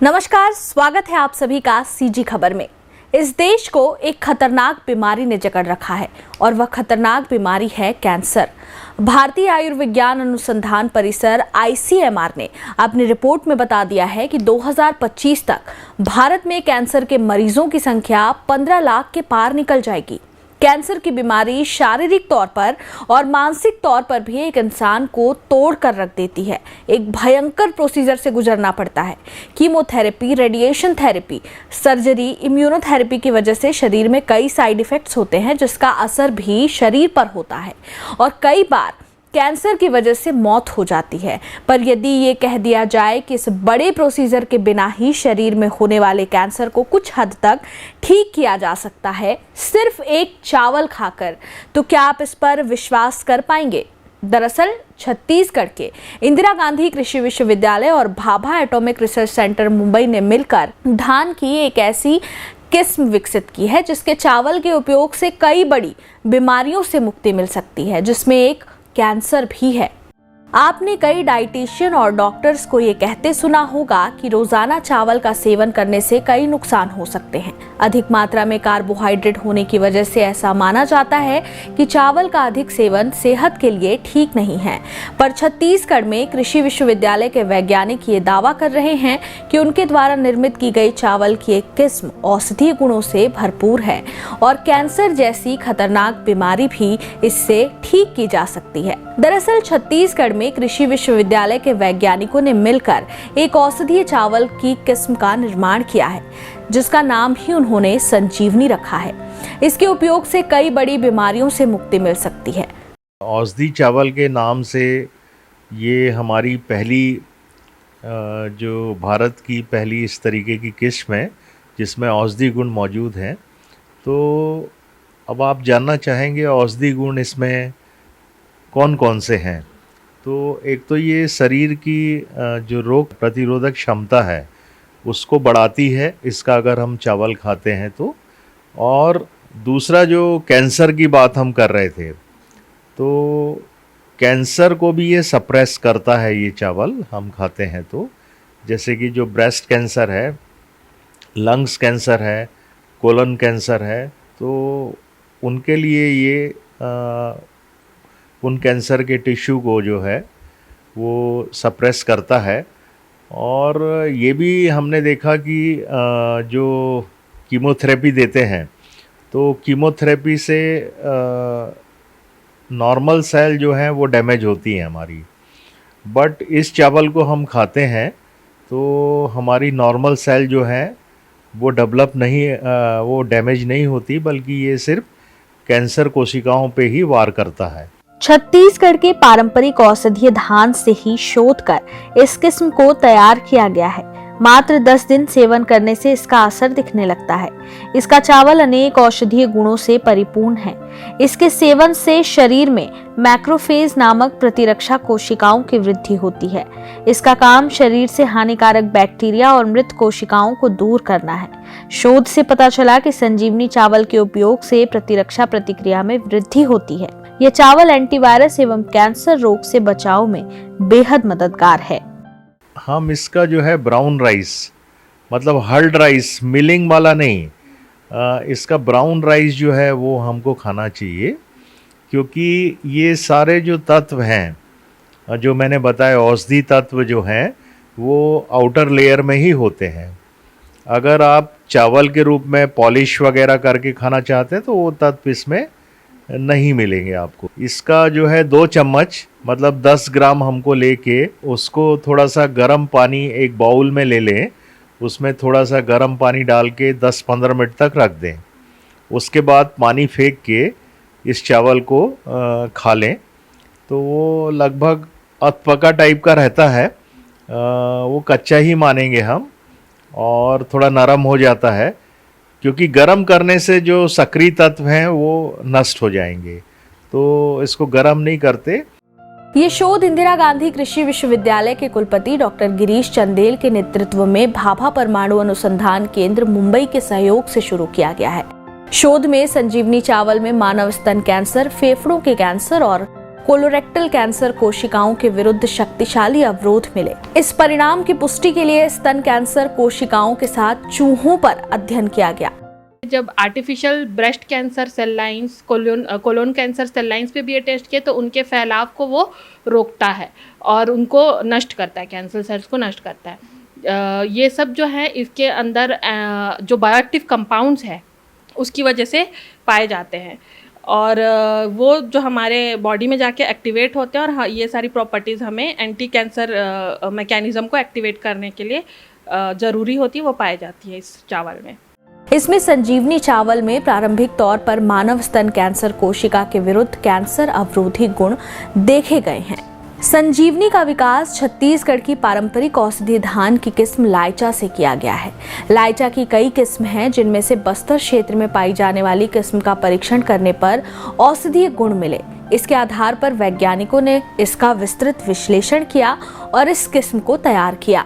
नमस्कार, स्वागत है आप सभी का सीजी खबर में। इस देश को एक खतरनाक बीमारी ने जकड़ रखा है और वह खतरनाक बीमारी है कैंसर। भारतीय आयुर्विज्ञान अनुसंधान परिसर ICMR ने अपनी रिपोर्ट में बता दिया है कि 2025 तक भारत में कैंसर के मरीजों की संख्या 15 लाख के पार निकल जाएगी। कैंसर की बीमारी शारीरिक तौर पर और मानसिक तौर पर भी एक इंसान को तोड़ कर रख देती है। एक भयंकर प्रोसीजर से गुजरना पड़ता है। Chemotherapy, radiation therapy, surgery, immunotherapy की वजह से शरीर में कई साइड इफेक्ट्स होते हैं जिसका असर भी शरीर पर होता है और कई बार कैंसर की वजह से मौत हो जाती है। पर यदि ये कह दिया जाए कि इस बड़े प्रोसीजर के बिना ही शरीर में होने वाले कैंसर को कुछ हद तक ठीक किया जा सकता है सिर्फ एक चावल खाकर, तो क्या आप इस पर विश्वास कर पाएंगे? दरअसल छत्तीसगढ़ के इंदिरा गांधी कृषि विश्वविद्यालय और Bhabha atomic research centre Mumbai ने मिलकर धान की एक ऐसी किस्म विकसित की है जिसके चावल के उपयोग से कई बड़ी बीमारियों से मुक्ति मिल सकती है, जिसमें एक कैंसर भी है। आपने कई डाइटिशियन और डॉक्टर्स को ये कहते सुना होगा कि रोजाना चावल का सेवन करने से कई नुकसान हो सकते हैं। अधिक मात्रा में कार्बोहाइड्रेट होने की वजह से ऐसा माना जाता है कि चावल का अधिक सेवन सेहत के लिए ठीक नहीं है। पर छत्तीसगढ़ में कृषि विश्वविद्यालय के वैज्ञानिक ये दावा कर रहे हैं कि उनके द्वारा निर्मित की गई चावल की एक किस्म औषधीय गुणों से भरपूर है और कैंसर जैसी खतरनाक बीमारी भी इससे ठीक की जा सकती है। दरअसल छत्तीसगढ़ में कृषि विश्वविद्यालय के वैज्ञानिकों ने मिलकर एक औषधीय चावल की किस्म का निर्माण किया है जिसका नाम ही उन्होंने संजीवनी रखा है। इसके उपयोग से कई बड़ी बीमारियों से मुक्ति मिल सकती है। औषधि चावल के नाम से ये हमारी पहली जो भारत की पहली इस तरीके की किस्म है जिसमें औषधि गुण मौजूद हैं। तो अब आप जानना चाहेंगे औषधि गुण इसमें कौन कौन से हैं। तो एक तो ये शरीर की जो रोग प्रतिरोधक क्षमता है उसको बढ़ाती है इसका अगर हम चावल खाते हैं तो। और दूसरा जो कैंसर की बात हम कर रहे थे तो कैंसर को भी ये सप्रेस करता है ये चावल हम खाते हैं तो। जैसे कि जो ब्रेस्ट कैंसर है, लंग्स कैंसर है, कोलन कैंसर है, तो उनके लिए ये उन कैंसर के टिश्यू को जो है वो सप्रेस करता है। और ये भी हमने देखा कि जो कीमोथेरेपी देते हैं तो कीमोथेरेपी से नॉर्मल सेल जो हैं वो डैमेज होती हैं हमारी। बट इस चावल को हम खाते हैं तो हमारी नॉर्मल सेल जो हैं वो डेवलप नहीं वो डैमेज नहीं होती, बल्कि ये सिर्फ कैंसर कोशिकाओं पे ही वार करता है। छत्तीसगढ़ के पारंपरिक औषधीय धान से ही शोध कर इस किस्म को तैयार किया गया है। मात्र 10 दिन सेवन करने से इसका असर दिखने लगता है। इसका चावल अनेक औषधीय गुणों से परिपूर्ण है। इसके सेवन से शरीर में मैक्रोफेज नामक प्रतिरक्षा कोशिकाओं की वृद्धि होती है। इसका काम शरीर से हानिकारक बैक्टीरिया और मृत कोशिकाओं को दूर करना है। शोध से पता चला कि संजीवनी चावल के उपयोग से प्रतिरक्षा प्रतिक्रिया में वृद्धि होती है। यह चावल एंटीवायरस एवं कैंसर रोग से बचाव में बेहद मददगार है। हम इसका जो है ब्राउन राइस, मतलब हर्ड राइस, मिलिंग वाला नहीं, इसका ब्राउन राइस जो है वो हमको खाना चाहिए, क्योंकि ये सारे जो तत्व हैं जो मैंने बताया औषधि तत्व जो हैं वो आउटर लेयर में ही होते हैं। अगर आप चावल के रूप में पॉलिश वगैरह करके खाना चाहते हैं तो वो तत्व इसमें नहीं मिलेंगे आपको। इसका जो है 2 चम्मच मतलब 10 ग्राम हमको लेके उसको थोड़ा सा गर्म पानी एक बाउल में ले लें, उसमें थोड़ा सा गर्म पानी डाल के 10-15 मिनट तक रख दें। उसके बाद पानी फेंक के इस चावल को खा लें तो वो लगभग अधपका टाइप का रहता है। वो कच्चा ही मानेंगे हम और थोड़ा नरम हो जाता है, क्योंकि गर्म करने से जो सक्रिय तत्व हैं वो नष्ट हो जाएंगे, तो इसको गर्म नहीं करते। ये शोध इंदिरा गांधी कृषि विश्वविद्यालय के कुलपति डॉक्टर गिरीश चंदेल के नेतृत्व में भाभा परमाणु अनुसंधान केंद्र मुंबई के सहयोग से शुरू किया गया है। शोध में संजीवनी चावल में मानव स्तन कैंसर, फेफड़ों के कैंसर और कोलोरेक्टल कैंसर कोशिकाओं के विरुद्ध शक्तिशाली अवरोध मिले। इस परिणाम की पुष्टि के लिए स्तन कैंसर कोशिकाओं के साथ चूहों पर अध्ययन किया गया। जब artificial breast cancer cell lines, colon cancer cell lines पे भी ये टेस्ट किए तो उनके फैलाव को वो रोकता है और उनको नष्ट करता है, कैंसर सेल्स को नष्ट करता है। ये सब जो है इसके अंदर जो बायोएक्टिव कंपाउंड्स है उसकी वजह से पाए जाते हैं और वो जो हमारे बॉडी में जाके एक्टिवेट होते हैं और ये सारी प्रॉपर्टीज़ हमें एंटी कैंसर मैकेनिज़्म को एक्टिवेट करने के लिए ज़रूरी होती है, वो पाई जाती है इस चावल में। इसमें संजीवनी चावल में प्रारंभिक तौर पर मानव स्तन कैंसर कोशिका के विरुद्ध कैंसर अवरोधी गुण देखे गए हैं। संजीवनी का विकास छत्तीसगढ़ की पारंपरिक औषधीय धान की किस्म लाइचा से किया गया है। लाइचा की कई किस्म हैं, जिनमें से बस्तर क्षेत्र में पाई जाने वाली किस्म का परीक्षण करने पर औषधीय गुण मिले। इसके आधार पर वैज्ञानिकों ने इसका विस्तृत विश्लेषण किया और इस किस्म को तैयार किया।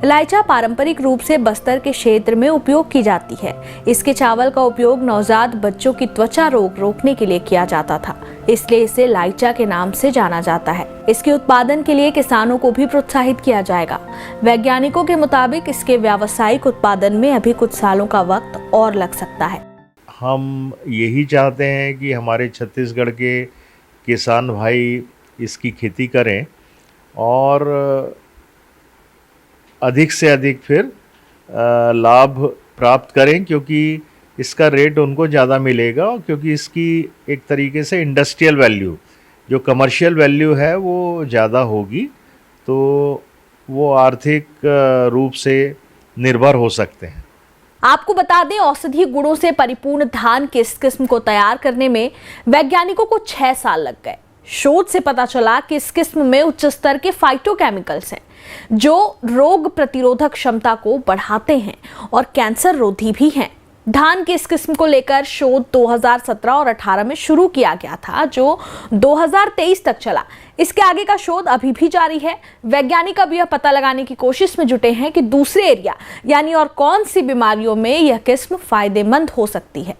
लाइचा पारंपरिक रूप से बस्तर के क्षेत्र में उपयोग की जाती है। इसके चावल का उपयोग नवजात बच्चों की त्वचा रोग रोकने के लिए किया जाता था, इसलिए इसे लाइचा के नाम से जाना जाता है। इसके उत्पादन के लिए किसानों को भी प्रोत्साहित किया जाएगा। वैज्ञानिकों के मुताबिक इसके व्यावसायिक उत्पादन में अभी कुछ सालों का वक्त और लग सकता है। हम यही चाहते हैं कि हमारे छत्तीसगढ़ के किसान भाई इसकी खेती करें और अधिक से अधिक फिर लाभ प्राप्त करें, क्योंकि इसका रेट उनको ज़्यादा मिलेगा, क्योंकि इसकी एक तरीके से इंडस्ट्रियल वैल्यू, जो कमर्शियल वैल्यू है वो ज़्यादा होगी, तो वो आर्थिक रूप से निर्भर हो सकते हैं। आपको बता दें, औषधीय गुणों से परिपूर्ण धान की इस किस्म को तैयार करने में वैज्ञानिकों को 6 साल लग गए। शोध से पता चला कि इस किस्म में उच्च स्तर के फाइटोकेमिकल्स हैं, जो रोग प्रतिरोधक क्षमता को बढ़ाते हैं और कैंसर रोधी भी हैं। धान की इस किस्म को लेकर शोध 2017 और 18 में शुरू किया गया था, जो 2023 तक चला। इसके आगे का शोध अभी भी जारी है। वैज्ञानिक अब यह पता लगाने की कोशिश में जुटे हैं कि दूसरे एरिया यानी और कौन सी बीमारियों में यह किस्म फायदेमंद हो सकती है।